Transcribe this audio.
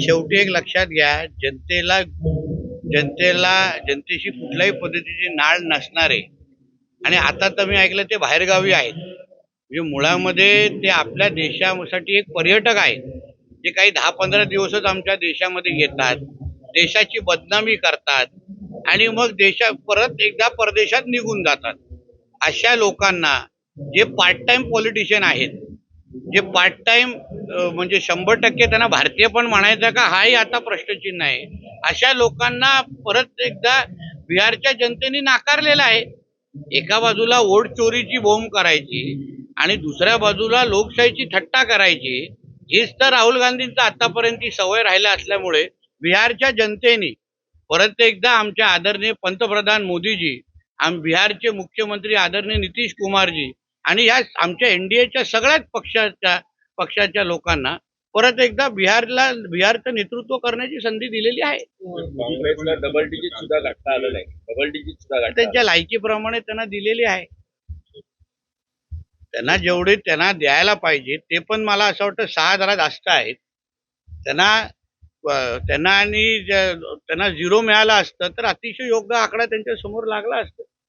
शेवटी एक लक्षात घ्या, जनतेशी कुठल्याही पद्धतीची नाळ नसणारे, आणि आता तर मी ऐकलं ते बाहेरगावी आहेत, म्हणजे मुळामध्ये ते आपल्या देशासाठी एक पर्यटक आहेत, जे काही 10-15 दिवसच आमच्या देशामध्ये येतात, देशाची बदनामी करतात आणि मग परत एकदा परदेशात निघून जातात. अशा लोकांना, जे पार्ट टाइम पॉलिटिशियन आहेत, जे पार्ट टाइम म्हणजे 100% त्यांना भारतीय पण म्हणायचं का, हाही आता प्रश्नचिन्ह आहे. अशा लोकांना परत एकदा बिहारच्या जनतेने नाकारलेलं आहे. एका बाजूला वोट चोरीची बोंब करायची आणि दुसऱ्या बाजूला लोकशाहीची थट्टा करायची, हीच तर राहुल गांधींचा आतापर्यंत सवय राहिला असल्यामुळे बिहारच्या जनतेने परत एकदा आमच्या आदरणीय पंतप्रधान मोदीजी, बिहारचे मुख्यमंत्री आदरणीय नितीश कुमारजी आणि या आमच्या एनडीएच्या सगळ्याच पक्षाच्या लोकांना परत एकदा बिहारचं नेतृत्व करण्याची संधी दिलेली आहे. काँग्रेसला डबल डिजिट सुद्धा गाठता आलं नाही, डबल डिजिट सुद्धा त्यांच्या लायकीप्रमाणे त्यांना दिलेली आहे. त्यांना जेवढे त्यांना द्यायला पाहिजे ते पण मला असं वाटतं 6 जरा जास्त आहेत. त्यांना 0 मिळाला असतं तर अतिशय योग्य आकडा त्यांच्या समोर लागला असतं.